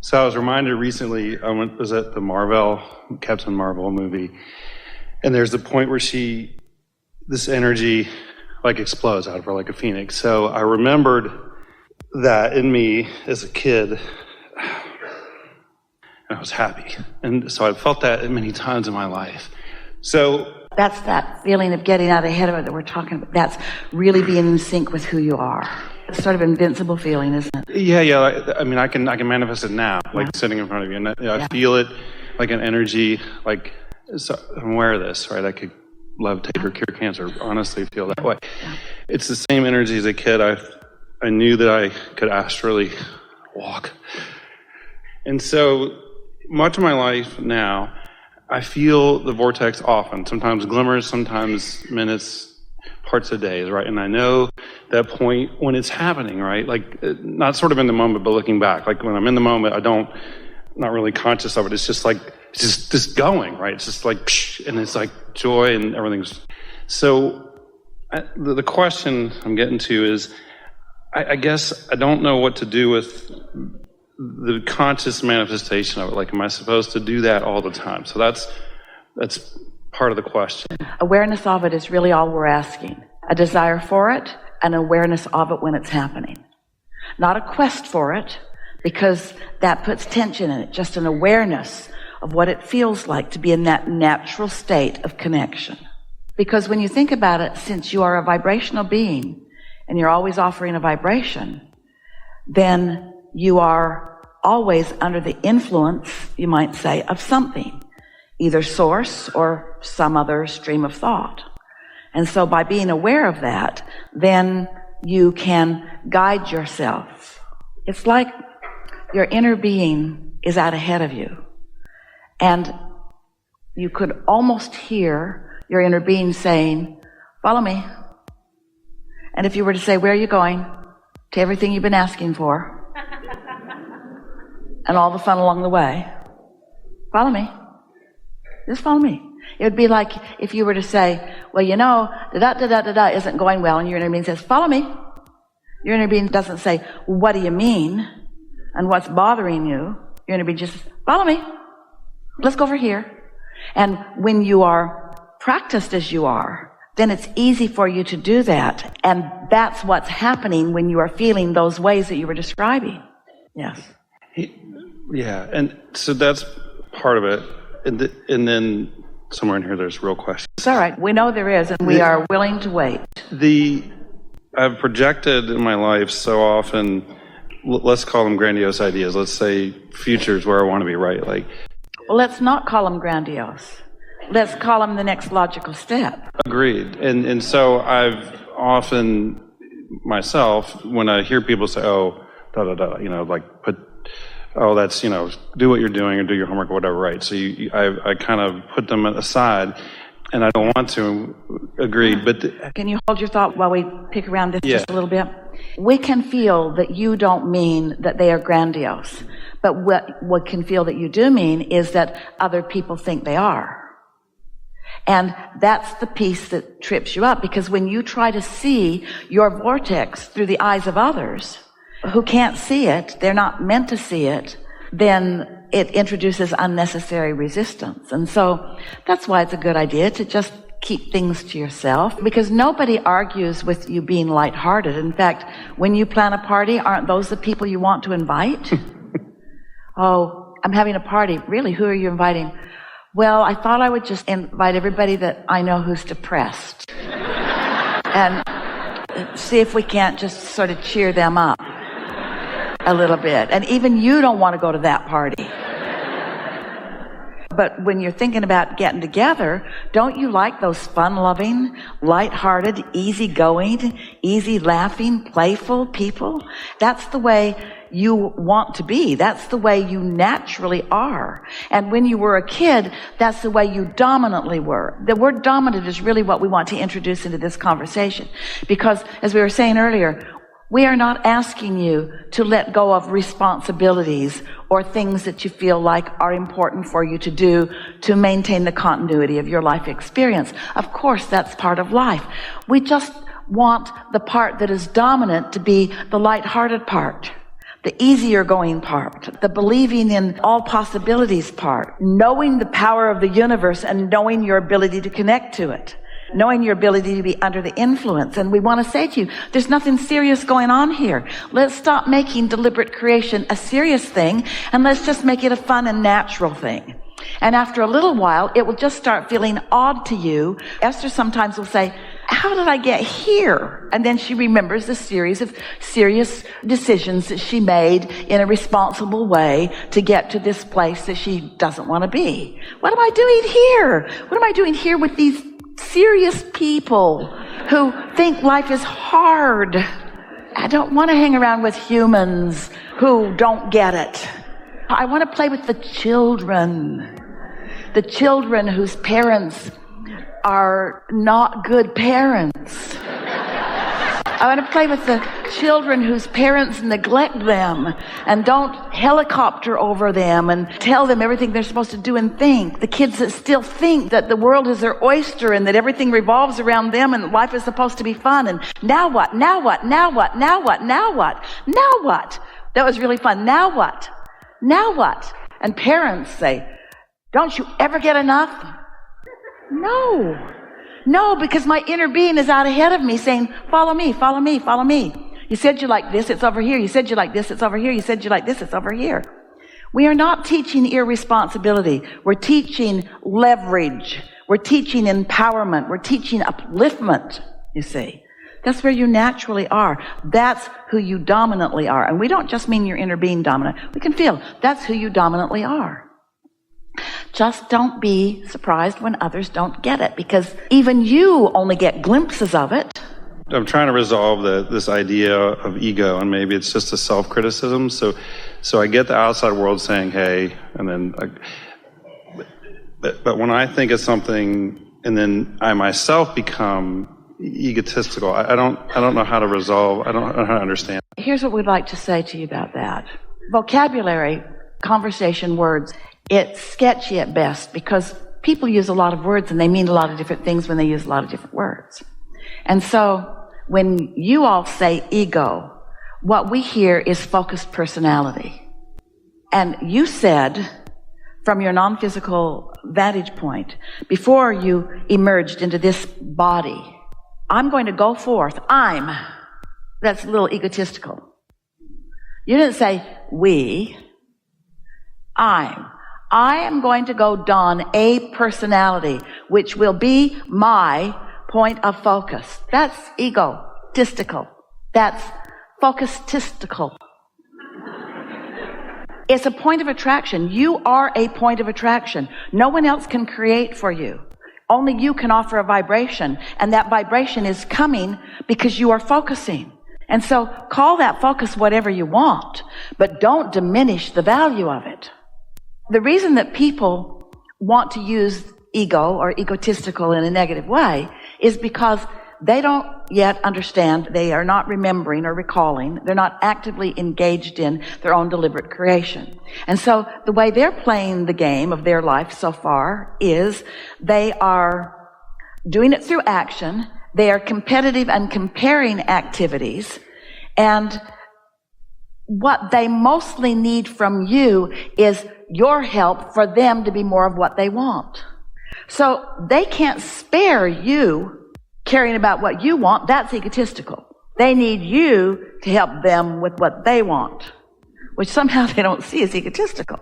So I was reminded recently, was at the Captain Marvel movie, and there's the point where this energy like explodes out of her like a phoenix. So I remembered that in me as a kid, and I was happy. And so I've felt that many times in my life. So that's that feeling of getting out ahead of it that we're talking about. That's really being in sync with who you are. It's sort of an invincible feeling, isn't it? Yeah. I mean, I can manifest it now, like sitting in front of you, and I feel it like an energy. Like, so I'm aware of this, right? I could levitate or cure cancer. Honestly, feel that way. Yeah. It's the same energy as a kid. I knew that I could astrally walk, and so much of my life now, I feel the vortex often. Sometimes glimmers, sometimes minutes, parts of days, right? And I know that point when it's happening, right? Like, not sort of in the moment, but looking back. Like, when I'm in the moment, not really conscious of it. It's just like, it's just going, right? It's just like, psh, and it's like joy and everything's. So the question I'm getting to is, I guess I don't know what to do with the conscious manifestation of it. Like, am I supposed to do that all the time? So that's part of the question. Awareness of it is really all we're asking. A desire for it, an awareness of it when it's happening. Not a quest for it, because that puts tension in it. Just an awareness of what it feels like to be in that natural state of connection. Because when you think about it, since you are a vibrational being, and you're always offering a vibration, then you are always under the influence, you might say, of something, either source or some other stream of thought. And so by being aware of that, then you can guide yourself. It's like your inner being is out ahead of you. And you could almost hear your inner being saying, follow me. And if you were to say, where are you going? To everything you've been asking for. And all the fun along the way. Follow me. Just follow me. It would be like if you were to say, well, you know, da-da-da-da-da isn't going well, and your inner being says, follow me. Your inner being doesn't say, well, what do you mean? And what's bothering you? Your inner being just says, follow me. Let's go over here. And when you are practiced as you are, then it's easy for you to do that. And that's what's happening when you are feeling those ways that you were describing. Yes. Yeah, and so that's part of it. And then somewhere in here there's real questions. It's all right. We know there is, and we are willing to wait. I've projected in my life so often, let's call them grandiose ideas. Let's say futures where I want to be, right? Like, well, let's not call them grandiose. Let's call them the next logical step. Agreed. And so I've often, myself, when I hear people say, oh, da-da-da, like that's, do what you're doing or do your homework or whatever, right? So I kind of put them aside, and I don't want to agree, but... Can you hold your thought while we pick around this just a little bit? We can feel that you don't mean that they are grandiose, but what we can feel that you do mean is that other people think they are. And that's the piece that trips you up, because when you try to see your vortex through the eyes of others who can't see it, they're not meant to see it, then it introduces unnecessary resistance. And so that's why it's a good idea to just keep things to yourself, because nobody argues with you being lighthearted. In fact, when you plan a party, aren't those the people you want to invite? Oh, I'm having a party. Really? Who are you inviting? Well, I thought I would just invite everybody that I know who's depressed and see if we can't just sort of cheer them up a little bit. And even you don't want to go to that party. But when you're thinking about getting together, don't you like those fun-loving, light-hearted, easy-going, easy-laughing, playful people? That's the way you want to be. That's the way you naturally are. And when you were a kid, that's the way you dominantly were. The word dominant is really what we want to introduce into this conversation. Because, as we were saying earlier, we are not asking you to let go of responsibilities or things that you feel like are important for you to do to maintain the continuity of your life experience. Of course, that's part of life. We just want the part that is dominant to be the light-hearted part, the easier going part, the believing in all possibilities part, knowing the power of the universe and knowing your ability to connect to it, knowing your ability to be under the influence. And we want to say to you, there's nothing serious going on here. Let's stop making deliberate creation a serious thing, and let's just make it a fun and natural thing. And after a little while, it will just start feeling odd to you. Esther sometimes will say, how did I get here? And then she remembers the series of serious decisions that she made in a responsible way to get to this place that she doesn't want to be. What am I doing here? What am I doing here with these serious people who think life is hard? I don't want to hang around with humans who don't get it. I want to play with the children whose parents are not good parents. I want to play with the children whose parents neglect them and don't helicopter over them and tell them everything they're supposed to do and think. The kids that still think that the world is their oyster and that everything revolves around them and life is supposed to be fun. And now what? Now what? Now what? Now what? Now what? Now what? That was really fun. Now what? Now what? And parents say, don't you ever get enough? No, because my inner being is out ahead of me saying, follow me, follow me, follow me. You said you like this, it's over here. You said you like this, it's over here. You said you like this, it's over here. We are not teaching irresponsibility. We're teaching leverage. We're teaching empowerment. We're teaching upliftment, you see. That's where you naturally are. That's who you dominantly are. And we don't just mean your inner being dominant. We can feel that's who you dominantly are. Just don't be surprised when others don't get it, because even you only get glimpses of it. I'm trying to resolve this idea of ego, and maybe it's just a self-criticism. So I get the outside world saying, hey, and then, but when I think of something and then I myself become egotistical, I don't know how to resolve, I don't know how to understand. Here's what we'd like to say to you about that. Vocabulary, conversation, words, it's sketchy at best because people use a lot of words and they mean a lot of different things when they use a lot of different words. And so when you all say ego, what we hear is focused personality. And you said, from your non-physical vantage point, before you emerged into this body, I'm going to go forth. That's a little egotistical. You didn't say we. I am going to go don a personality, which will be my point of focus. That's egotistical. That's focusistical. It's a point of attraction. You are a point of attraction. No one else can create for you. Only you can offer a vibration, and that vibration is coming because you are focusing. And so call that focus whatever you want, but don't diminish the value of it. The reason that people want to use ego or egotistical in a negative way is because they don't yet understand, they are not remembering or recalling, they're not actively engaged in their own deliberate creation. And so the way they're playing the game of their life so far is they are doing it through action, they are competitive and comparing activities, and what they mostly need from you is your help for them to be more of what they want. So they can't spare you caring about what you want. That's egotistical. They need you to help them with what they want, which somehow they don't see as egotistical.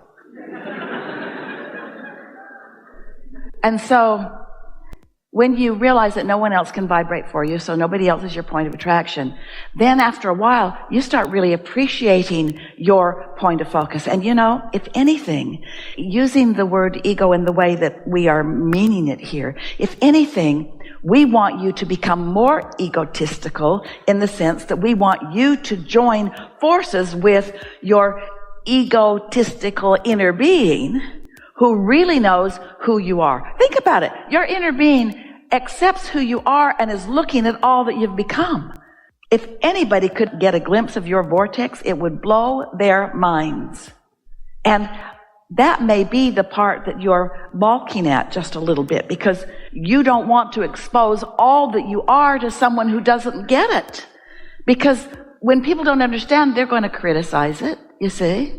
And so when you realize that no one else can vibrate for you, so nobody else is your point of attraction, then after a while, you start really appreciating your point of focus. And you know, if anything, using the word ego in the way that we are meaning it here, if anything, we want you to become more egotistical in the sense that we want you to join forces with your egotistical inner being who really knows who you are. Think about it. Your inner being accepts who you are and is looking at all that you've become. If anybody could get a glimpse of your vortex, it would blow their minds. And that may be the part that you're balking at just a little bit, because you don't want to expose all that you are to someone who doesn't get it. Because when people don't understand, they're going to criticize it, you see.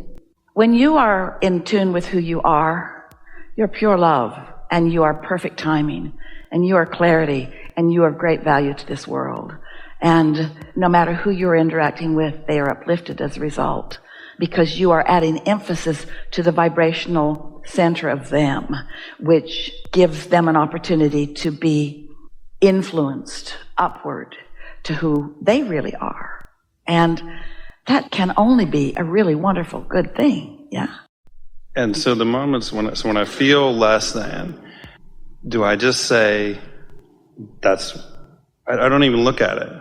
When you are in tune with who you are, you're pure love, and you are perfect timing, and you are clarity, and you are of great value to this world. And no matter who you're interacting with, they are uplifted as a result, because you are adding emphasis to the vibrational center of them, which gives them an opportunity to be influenced upward to who they really are. And that can only be a really wonderful, good thing, yeah. And so the moments when I feel less than, do I just say, I don't even look at it,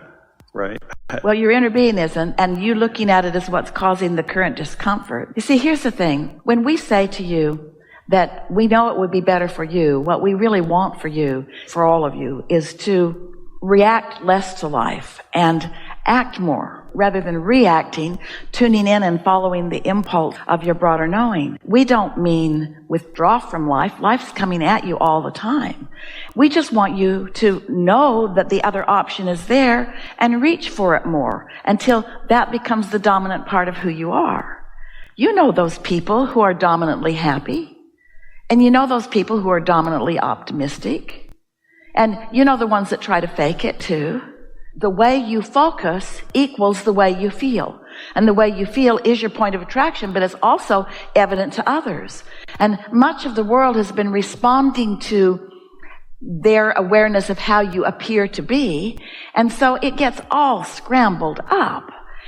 right? Well, your inner being isn't, and you looking at it is what's causing the current discomfort. You see, here's the thing. When we say to you that we know it would be better for you, what we really want for you, for all of you, is to react less to life and act more rather than reacting, tuning in and following the impulse of your broader knowing. We don't mean withdraw from life. Life's coming at you all the time. We just want you to know that the other option is there and reach for it more until that becomes the dominant part of who you are. You know those people who are dominantly happy, and you know those people who are dominantly optimistic, and you know the ones that try to fake it too. The way you focus equals the way you feel. And the way you feel is your point of attraction, but it's also evident to others. And much of the world has been responding to their awareness of how you appear to be. And so it gets all scrambled up.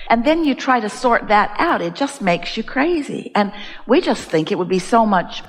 And then you try to sort that out. It just makes you crazy. And we just think it would be so much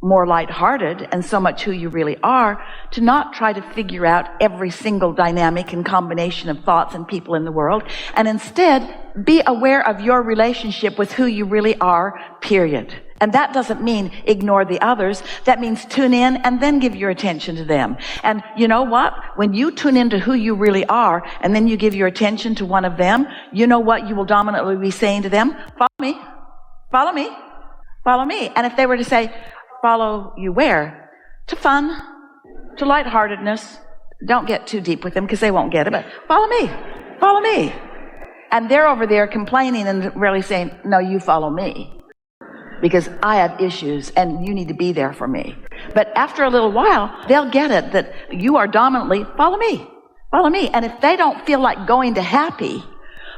more lighthearted and so much who you really are to not try to figure out every single dynamic and combination of thoughts and people in the world, and instead be aware of your relationship with who you really are, period. And that doesn't mean ignore the others. That means tune in and then give your attention to them. And you know what? When you tune into who you really are and then you give your attention to one of them, you know what you will dominantly be saying to them? Follow me, follow me, follow me. And if they were to say, follow you where? To fun, to lightheartedness. Don't get too deep with them because they won't get it, but follow me, follow me. And they're over there complaining and really saying, no, you follow me because I have issues and you need to be there for me. But after a little while, they'll get it that you are dominantly, follow me, follow me. And if they don't feel like going to happy,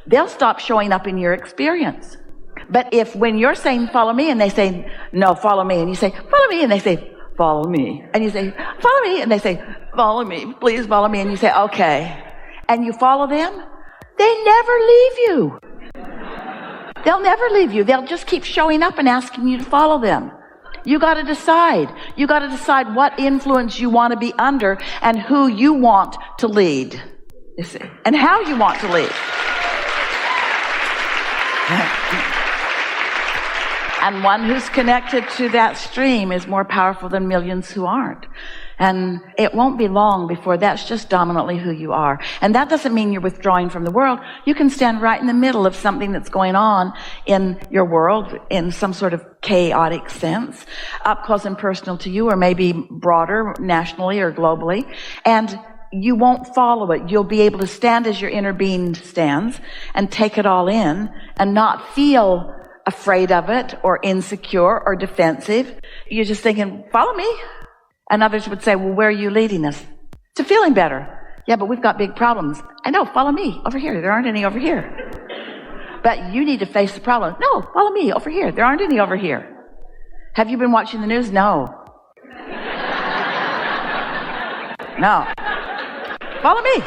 they'll stop showing up in your experience. But if when you're saying follow me and they say no, follow me, and you say follow me and they say follow me, and you say follow me and they say follow me, please follow me, and you say okay, and you follow them, they never leave you. They'll never leave you. They'll just keep showing up and asking you to follow them. You got to decide. You got to decide what influence you want to be under and who you want to lead, you see, and how you want to lead. And one who's connected to that stream is more powerful than millions who aren't. And it won't be long before that's just dominantly who you are. And that doesn't mean you're withdrawing from the world. You can stand right in the middle of something that's going on in your world in some sort of chaotic sense, up close and personal to you, or maybe broader, nationally or globally. And you won't follow it. You'll be able to stand as your inner being stands and take it all in and not feel afraid of it or insecure or defensive. You're just thinking, follow me. And others would say, well, where are you leading us? To feeling better. Yeah, but we've got big problems. I know, follow me over here. There aren't any over here. But you need to face the problem. No, follow me over here. There aren't any over here. Have you been watching the news? No. No. Follow me.